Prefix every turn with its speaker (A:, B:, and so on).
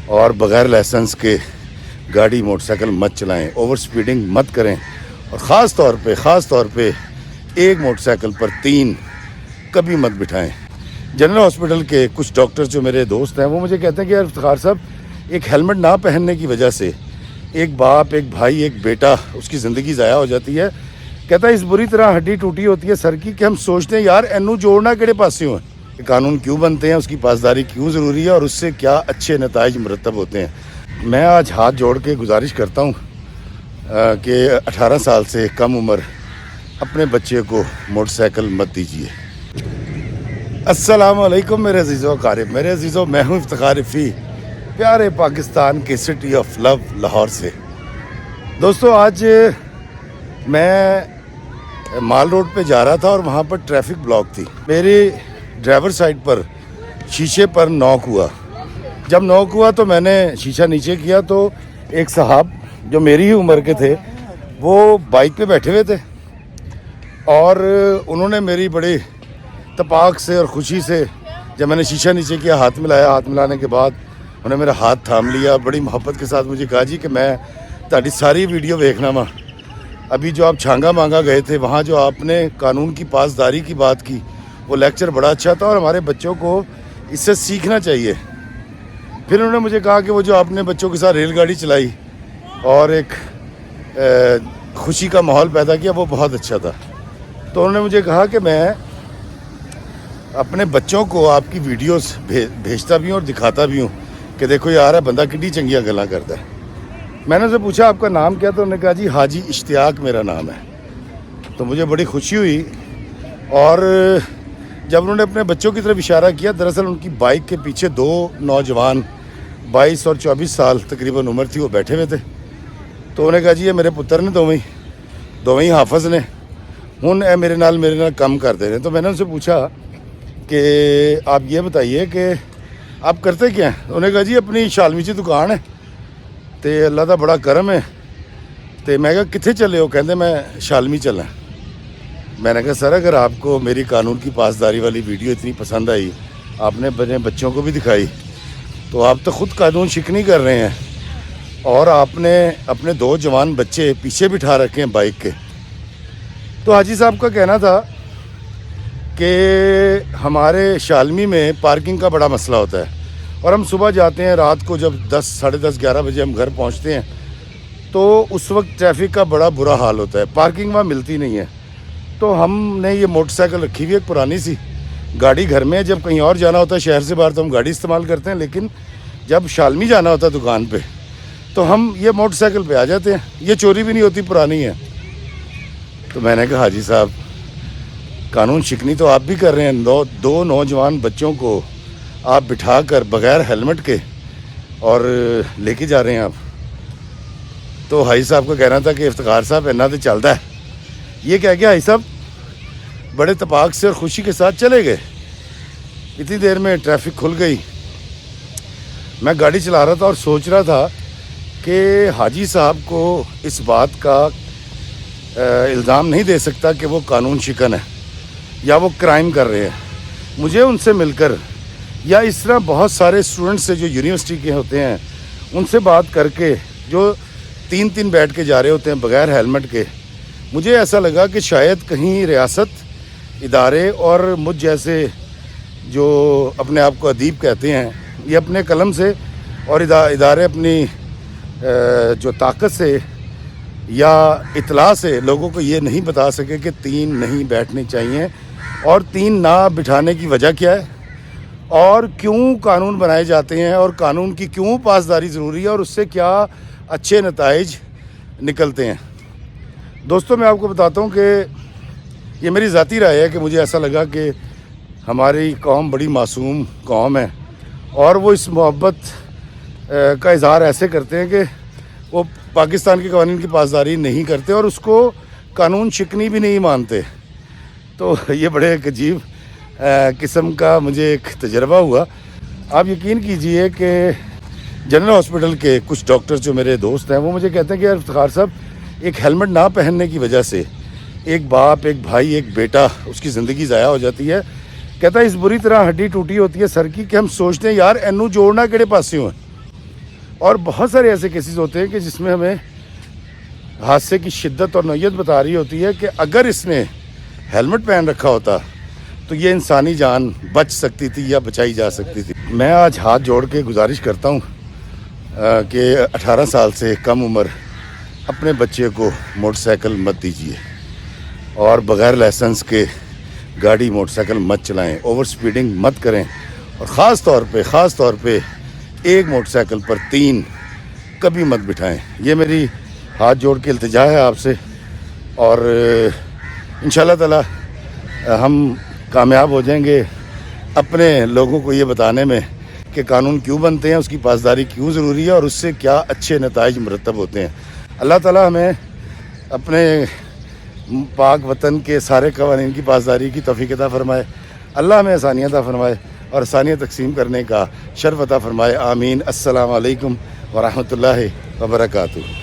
A: اور بغیر لائسنس کے گاڑی موٹر سائیکل مت چلائیں، اوور سپیڈنگ مت کریں، اور خاص طور پہ ایک موٹر سائیکل پر 3 کبھی مت بٹھائیں۔ جنرل ہاسپٹل کے کچھ ڈاکٹر جو میرے دوست ہیں وہ مجھے کہتے ہیں کہ یار افتخار صاحب، ایک ہیلمٹ نہ پہننے کی وجہ سے ایک باپ، ایک بھائی، ایک بیٹا، اس کی زندگی ضائع ہو جاتی ہے۔ کہتا ہے اس بری طرح ہڈی ٹوٹی ہوتی ہے سر کی کہ ہم سوچتے ہیں یار اینو جوڑنا کہڑے پاسے ہوں، کہ قانون کیوں بنتے ہیں، اس کی پاسداری کیوں ضروری ہے، اور اس سے کیا اچھے نتائج مرتب ہوتے ہیں۔ میں آج ہاتھ جوڑ کے گزارش کرتا ہوں کہ 18 سال سے کم عمر اپنے بچے کو موٹر سائیکل مت دیجیے۔ السلام علیکم میرے عزیزو اقارب، میرے عزیزو، میں ہوں افتخار رفیع، پیارے پاکستان کے سٹی آف لو لاہور سے۔ دوستو، آج میں مال روڈ پہ جا رہا تھا اور وہاں پر ٹریفک بلاک تھی۔ میری ڈرائیور سائڈ پر شیشے پر نوک ہوا۔ جب نوک ہوا تو میں نے شیشہ نیچے کیا تو ایک صاحب جو میری ہی عمر کے تھے وہ بائک پہ بیٹھے ہوئے تھے، اور انہوں نے میری بڑی تپاک سے اور خوشی سے جب میں نے شیشہ نیچے کیا، ہاتھ ملایا، ہاتھ ملانے کے بعد انہوں نے میرا ہاتھ تھام لیا، بڑی محبت کے ساتھ مجھے کہا جی کہ میں تہاڈی ساری ویڈیو دیکھنا وا، ابھی جو آپ چھانگا مانگا گئے تھے وہاں جو آپ نے قانون کی پاسداری کی بات کی وہ لیکچر بڑا اچھا تھا، اور ہمارے بچوں کو اس سے سیکھنا چاہیے۔ پھر انہوں نے مجھے کہا کہ وہ جو آپ نے بچوں کے ساتھ ریل گاڑی چلائی اور ایک خوشی کا ماحول پیدا کیا وہ بہت اچھا تھا۔ تو انہوں نے مجھے کہا کہ میں اپنے بچوں کو آپ کی ویڈیوز بھیجتا بھی ہوں اور دکھاتا بھی ہوں کہ دیکھو یار بندہ کتنی چنگیاں گلاں کرتا ہے۔ میں نے اسے پوچھا آپ کا نام کیا، تو انہوں نے کہا جی حاجی اشتیاق میرا نام ہے۔ تو مجھے بڑی خوشی ہوئی، اور جب انہوں نے اپنے بچوں کی طرف اشارہ کیا، دراصل ان کی بائک کے پیچھے 2 نوجوان 22 اور 24 سال تقریباً عمر تھی وہ بیٹھے ہوئے تھے۔ تو انہوں نے کہا جی یہ میرے پتر نے دوویں حافظ نے ہن اے میرے نال کم کرتے ہیں۔ تو میں نے ان سے پوچھا کہ آپ یہ بتائیے کہ آپ کرتے کیا ہیں؟ انہوں نے کہا جی اپنی شالمی کی دکان ہے تے اللہ دا بڑا کرم ہے۔ تے میں کہا کتنے چلے ہو؟ کہندے میں شالمی چلا۔ میں نے کہا سر اگر آپ کو میری قانون کی پاسداری والی ویڈیو اتنی پسند آئی، آپ نے اپنے بچوں کو بھی دکھائی، تو آپ تو خود قانون شکنی کر رہے ہیں، اور آپ نے اپنے 2 جوان بچے پیچھے بٹھا رکھے ہیں بائک کے۔ تو حاجی صاحب کا کہنا تھا کہ ہمارے شالمی میں پارکنگ کا بڑا مسئلہ ہوتا ہے، اور ہم صبح جاتے ہیں، رات کو جب 10 ساڑھے 10 11 بجے ہم گھر پہنچتے ہیں تو اس وقت ٹریفک کا بڑا برا حال ہوتا ہے، پارکنگ وہاں ملتی نہیں ہے۔ تو ہم نے یہ موٹر سائیکل رکھی ہوئی ایک پرانی سی گاڑی گھر میں، جب کہیں اور جانا ہوتا ہے شہر سے باہر تو ہم گاڑی استعمال کرتے ہیں، لیکن جب شالمی جانا ہوتا ہے دکان پہ تو ہم یہ موٹر سائیکل پہ آ جاتے ہیں، یہ چوری بھی نہیں ہوتی، پرانی ہے۔ تو میں نے کہا حاجی صاحب قانون شکنی تو آپ بھی کر رہے ہیں، 2 نوجوان بچوں کو آپ بٹھا کر بغیر ہیلمٹ کے اور لے کے جا رہے ہیں آپ۔ تو حاجی صاحب کا کہنا تھا کہ افتخار صاحب اینا تو چلتا ہے۔ یہ کہہ کے حاجی صاحب بڑے تپاک سے اور خوشی کے ساتھ چلے گئے۔ اتنی دیر میں ٹریفک کھل گئی۔ میں گاڑی چلا رہا تھا اور سوچ رہا تھا کہ حاجی صاحب کو اس بات کا الزام نہیں دے سکتا کہ وہ قانون شکن ہے یا وہ کرائم کر رہے ہیں۔ مجھے ان سے مل کر، یا اس طرح بہت سارے اسٹوڈنٹس سے جو یونیورسٹی کے ہوتے ہیں ان سے بات کر کے، جو 3 بیٹھ کے جا رہے ہوتے ہیں بغیر ہیلمٹ کے، مجھے ایسا لگا کہ شاید کہیں ریاست، ادارے اور مجھ جیسے جو اپنے آپ کو ادیب کہتے ہیں، یہ اپنے قلم سے، اور ادارے اپنی جو طاقت سے یا اطلاع سے لوگوں کو یہ نہیں بتا سکے کہ 3 نہیں بیٹھنے چاہیے، اور 3 نہ بٹھانے کی وجہ کیا ہے، اور کیوں قانون بنائے جاتے ہیں، اور قانون کی کیوں پاسداری ضروری ہے، اور اس سے کیا اچھے نتائج نکلتے ہیں۔ دوستوں، میں آپ کو بتاتا ہوں کہ یہ میری ذاتی رائے ہے کہ مجھے ایسا لگا کہ ہماری قوم بڑی معصوم قوم ہے، اور وہ اس محبت کا اظہار ایسے کرتے ہیں کہ وہ پاکستان کے قوانین کی پاسداری نہیں کرتے اور اس کو قانون شکنی بھی نہیں مانتے۔ تو یہ بڑے ایک عجیب قسم کا مجھے ایک تجربہ ہوا۔ آپ یقین کیجئے کہ جنرل ہاسپٹل کے کچھ ڈاکٹر جو میرے دوست ہیں وہ مجھے کہتے ہیں کہ یار افتخار صاحب، ایک ہیلمٹ نہ پہننے کی وجہ سے ایک باپ، ایک بھائی، ایک بیٹا، اس کی زندگی ضائع ہو جاتی ہے۔ کہتا ہے اس بری طرح ہڈی ٹوٹی ہوتی ہے سر کی کہ ہم سوچتے ہیں یار اینو جوڑنا کہڑے پاسے ہوں۔ اور بہت سارے ایسے کیسز ہوتے ہیں کہ جس میں ہمیں حادثے کی شدت اور نوعیت بتا رہی ہوتی ہے کہ اگر اس نے ہیلمٹ پہن رکھا ہوتا تو یہ انسانی جان بچ سکتی تھی یا بچائی جا سکتی تھی. میں آج ہاتھ جوڑ کے گزارش کرتا ہوں کہ 18 سال سے کم عمر اپنے بچے کو موٹر سائیکل مت دیجیے اور بغیر لائسنس کے گاڑی موٹر سائیکل مت چلائیں, اوور سپیڈنگ مت کریں, اور خاص طور پہ ایک موٹر سائیکل پر 3 کبھی مت بٹھائیں. یہ میری ہاتھ جوڑ کے التجا ہے آپ سے, اور انشاءاللہ تعالی ہم کامیاب ہو جائیں گے اپنے لوگوں کو یہ بتانے میں کہ قانون کیوں بنتے ہیں, اس کی پاسداری کیوں ضروری ہے اور اس سے کیا اچھے نتائج مرتب ہوتے ہیں. اللہ تعالی ہمیں اپنے پاک وطن کے سارے قوانین کی پاسداری کی توفیق عطا فرمائے. اللہ ہمیں آسانیاں عطا فرمائے اور آسانیاں تقسیم کرنے کا شرف عطا فرمائے. آمین. السلام علیکم ورحمۃ اللہ وبرکاتہ.